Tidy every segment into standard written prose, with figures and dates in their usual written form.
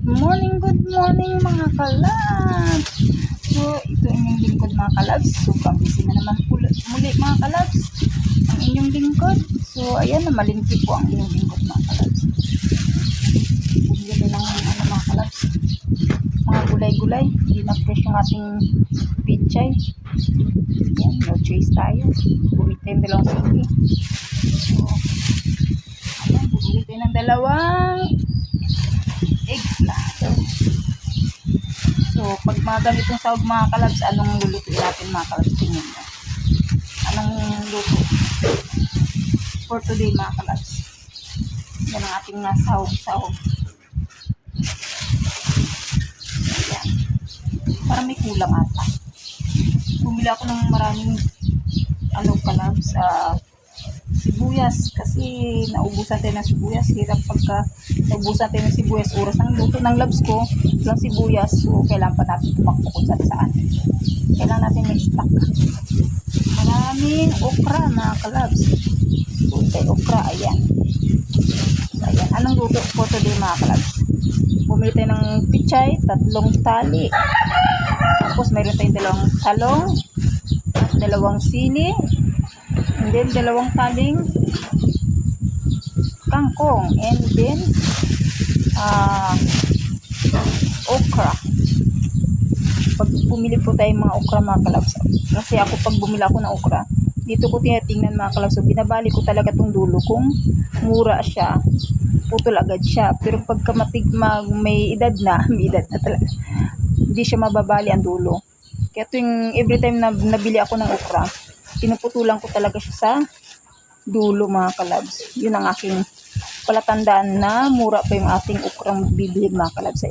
Good morning mga kalabs. So, ito inyong lingkod mga kalabs. Sobrang busy na naman muli mga kalabs ang inyong lingkod. So, ayan na malinti po ang inyong lingkod mga kalabs. Bumili ng mga kalabs, mga gulay-gulay. Hindi na fresh yung ating pichay. Ayan, no choice tayo. Bumili tayo ng dalawang sili. So, ayan, bumili tayo ng dalawang eggs na. So, pag mga ganitong sahog mga kalabs, anong lulutuin natin mga kalabs? Tingin mo. Anong luto for today mga kalabs? Yan ang ating sahog-sahog. Yan. Parang may kulang ata. Bumili ako ng maraming kalabs, sibuyas kasi naubusan tayo ng sibuyas. Hirap pagka naubusan tayo ng sibuyas, oras ng luto ng labs ko lang sibuyas, so kailangan pa natin tumakbo kung saan. Kailangan natin may stock. Maraming okra mga kalabs. Puntay okra, ayan. So, ayan, anong luto for today mga kalabs? Bumili tayo ng pichay, 3 tali. Tapos mayroon tayong 2 talong, 2 sili, and then 2 taling kangkong, and then okra. Pag bumili po tayo mga okra mga kalabs, kasi ako pag bumili ako ng okra, dito ko tinatingnan mga kalabs, so binabali ko talaga tong dulo. Kung mura siya, putol agad siya. Pero pagka may edad na talaga, hindi siya mababali ang dulo. Kaya tuwing every time na nabili ako ng okra, pinuputulan ko talaga siya sa dulo mga kalabs. Yun ang aking palatandaan na mura pa yung ating okrang bibili mga kalabs.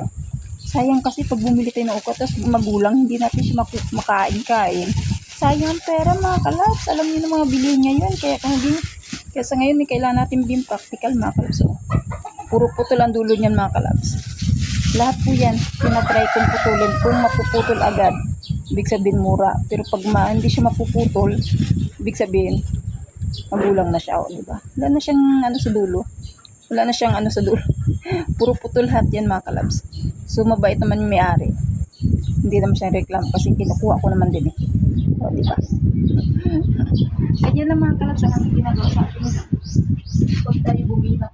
Sayang kasi pag bumili tayo ng okra tapos magulang, hindi natin siya makain-kain. Sayang ang pera mga kalabs. Alam niyo na mga bilihin ngayon. Kaya sa ngayon kailangan natin being practical mga kalabs. So, puro putol ang dulo niyan mga kalabs. Lahat po yan, pinatry kong putulin. Kung mapuputol agad, ibig sabihin mura. Pero pag hindi siya mapuputol, ibig sabihin magulang na siya, diba? Wala na siyang sa dulo. Puro putol lahat yan mga kalabs. So mabait naman yung may-ari. Hindi naman siya reklamo kasi kinukuha ko naman din diba? Kaya na mga kalabs ang aking ginagawa sa akin. Pag tayo bumila.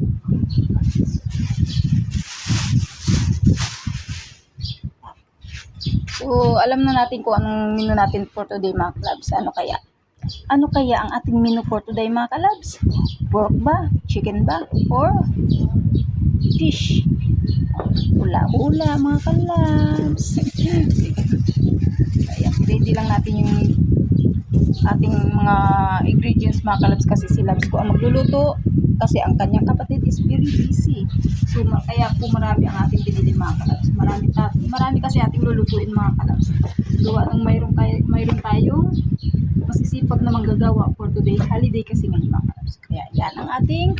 So, alam na natin kung anong menu natin for today mga kalabs. Ano kaya ang ating menu for today mga kalabs? Pork ba? Chicken ba? Or fish? Hula-hula mga kalabs. Ayan, ready lang natin yung ating mga ingredients mga kalabs kasi si labs ko ang magluluto kasi ang kanyang kapatid is very busy. So kaya po marami ang ating binili mga kalabs. Marami kasi ating lulutuin mga kalabs. Gawa ng mayroon tayong masisipag na manggagawa for today. Holiday kasi ngayon mga kalabs. Kaya yan ang ating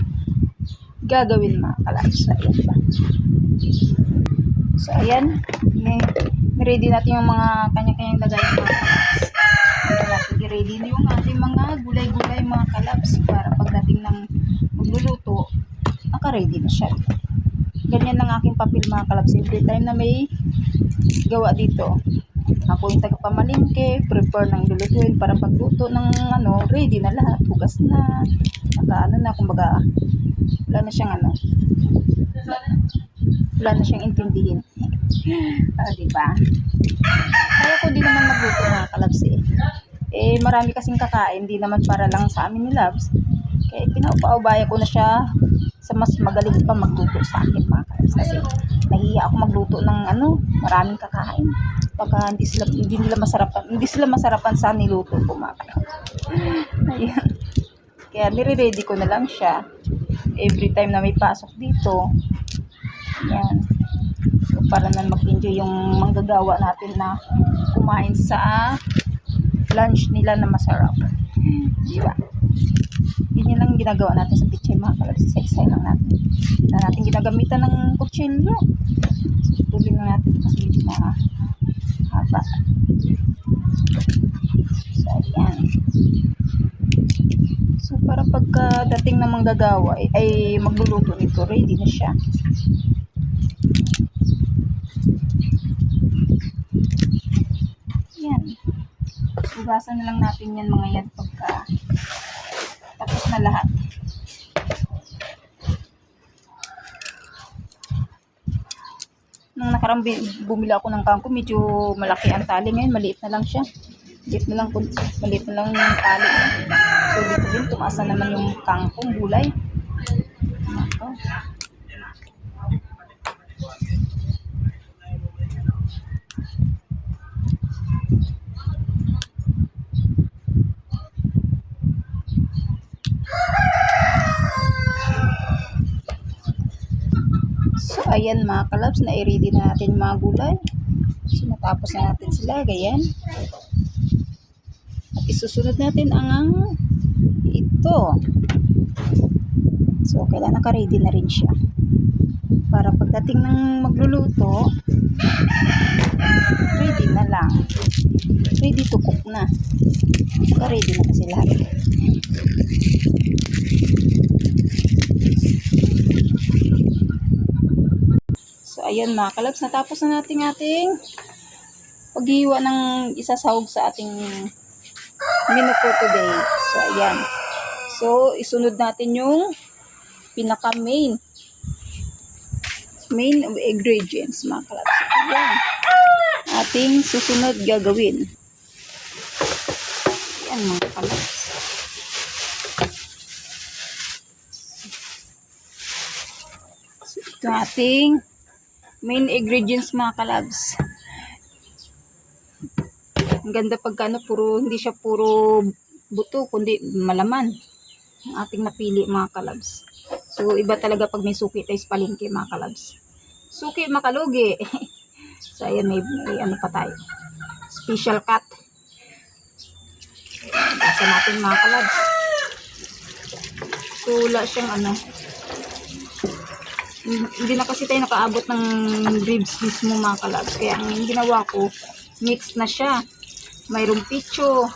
gagawin mga kalabs. Ayan ba? So ayan, ready natin yung mga kanya-kanyang lagay mga kalabs. I-ready na yung ating mga gulay-gulay mga kalabs para pagdating ng magluluto, naka-ready na siya. Ganyan ang aking papel mga kalabs. Every time na may gawa dito, ako yung tagapamalingke, prepare ng lulutuin para pagluto ng ready na lahat, hugas na, kumbaga wala na siyang intindihin. Diba? Kaya ko din naman magluto mga kalabs marami kasing kakain, di naman para lang sa amin ni Labs. Kaya pinaupaubaya ko na siya sa mas magaling pa magluto sa akin mga kalabs. Kasi nahiya ako magluto ng maraming kakain. Baka hindi sila masarapan sa niluto ko mga kalabs. Ayan. Kaya nire-ready ko na lang siya every time na may pasok dito. Ayan. So, para na mag-enjoy yung manggagawa natin na kumain sa lunch nila na masarap. Diba? Ganyan lang ginagawa natin sa pichay mga kalabs. Isa-isa lang natin. Hindi na natin ginagamitan ng kutsilyo. So, tuloy lang natin kasi medyo mahaba. So, ayan. So, para pagkadating na manggagawa ay magluluto nito, ready na siya. Hugasan na lang natin yan mga yan pagka tapos na lahat. Nung nakarang bumili ako ng kangkong, medyo malaki ang tali. Ngayon, maliit na lang siya. Maliit na lang yung tali. So, dito din, tumaas na naman yung kangkong, gulay. Ito. So, ayan mga kalabs, na-ready na natin yung mga gulay. So, natapos na natin sila, ganyan. At isusunod natin ang ito. So, kailan naka-ready na rin siya. Para pagdating ng magluluto, ready na lang. Ready to cook na. Naka-ready na kasi lahat. So, ayan mga kalabs, natapos na natin ating paghiwa ng isasahog sa ating menu for today. So, ayan. So, isunod natin yung pinaka-main ingredients mga kalabs. So, ayan. Ating susunod gagawin. Ayan mga kalabs. So, ito ating main ingredients mga kalabs. Ang ganda pagka hindi siya puro buto, kundi malaman ang ating napili mga kalabs. So, iba talaga pag may suki tayo sa palengke mga kalabs. Suki makalugi. So, ayan, may ano pa tayo. Special cut. Basta natin mga kalabs. So, wala siyang ano. Hindi na kasi tayo nakaabot ng ribs mismo mga kalabs. Kaya ang ginawa ko, mix na siya. Mayroong picho,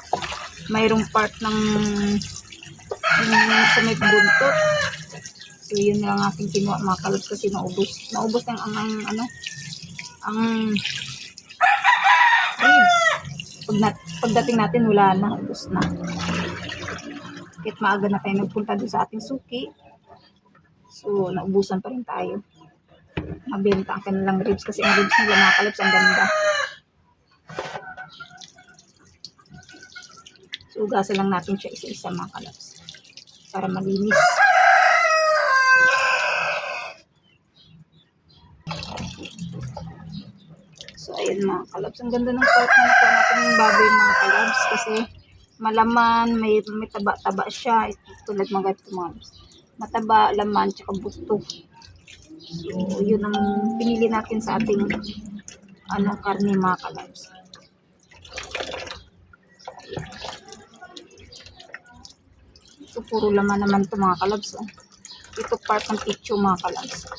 mayroong part ng sa may buntot. So, yun lang aking kinuha mga kalabs kasi naubos ang ribs. Pagdating natin, wala na, ubos na. Kahit maaga na tayo nagpunta doon sa ating suki. So, naubusan pa rin tayo. Mabenta ang kanilang ribs kasi ang ribs nila mga kalabs, ang ganda. So, ugasan lang natin siya isa-isa mga kalabs para malinis. So, ayun mga kalabs. Ang ganda ng part na nakuha natin yung baboy mga kalabs kasi malaman, may taba-taba siya. Tulad mga ganito mga kalabs. Mataba, laman, tsaka buto. So, yun ang pinili natin sa ating karne mga kalabs. Ito puro laman naman ito mga kalabs. Oh. Ito part ng picho mga kalabs.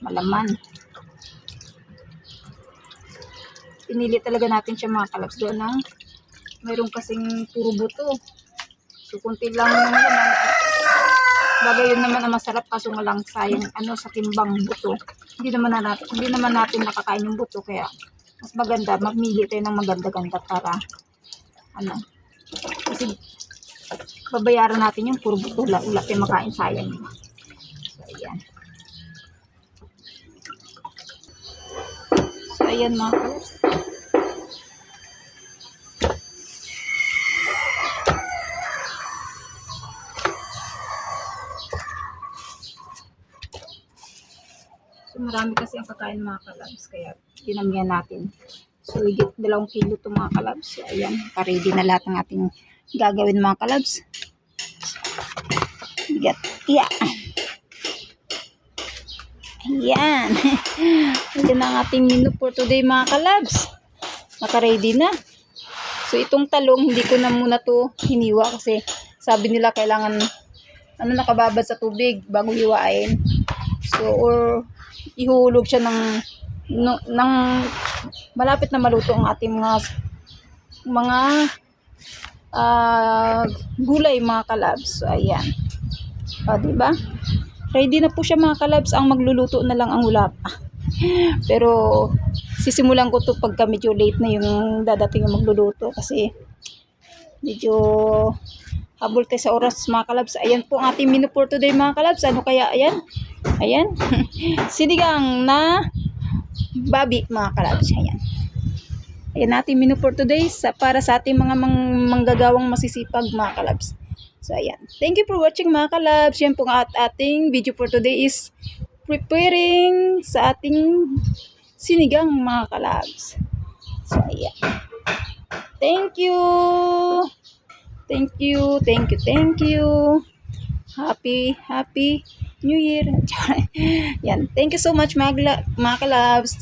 Malaman. Pinili talaga natin siya mga kalabs. Doon ang mayroon kasing puro buto. So, kunti lang yung laman. Bagay yun naman ang masarap kaso nga lang sayang sa timbang buto. Hindi naman natin nakakain yung buto kaya mas maganda mamili tayo ng maganda-ganda para kasi babayaran natin yung puro buto wala tayo makain sayang. So ayan. So ayan mga kalabs. Marami kasi ang kakain mga kalabs kaya dinamihan natin. So higit 2 kilo to mga kalabs. So ayan, ready na lahat ng ating gagawin mga kalabs. Bigat. Yeah. Ayan. Ayan ang ating menu for today mga kalabs. Naka-ready na. So itong talong hindi ko na muna to hiniwa kasi sabi nila kailangan nakababad sa tubig bago hiwain. So or ihulog siya ng malapit na maluto ang ating mga gulay mga kalabs. So ayan. Diba? Ready na po siya mga kalabs. Ang magluluto na lang ang wala pa. Pero sisimulan ko to pagka medyo late na yung dadating yung magluluto kasi Medyo habol tayo sa oras mga kalabs. Ayan po ang ating menu for today mga kalabs. Ano kaya? Ayan. Ayan. Sinigang na babi mga kalabs. Ayan. Ayan ating menu for today para sa ating mga manggagawang masisipag mga kalabs. So ayan. Thank you for watching mga kalabs. Yan po ang ating video for today is preparing sa ating sinigang mga kalabs. So ayan. Thank you. Thank you. Thank you. Thank you. Happy New Year. Yan. Thank you so much mga kalabs.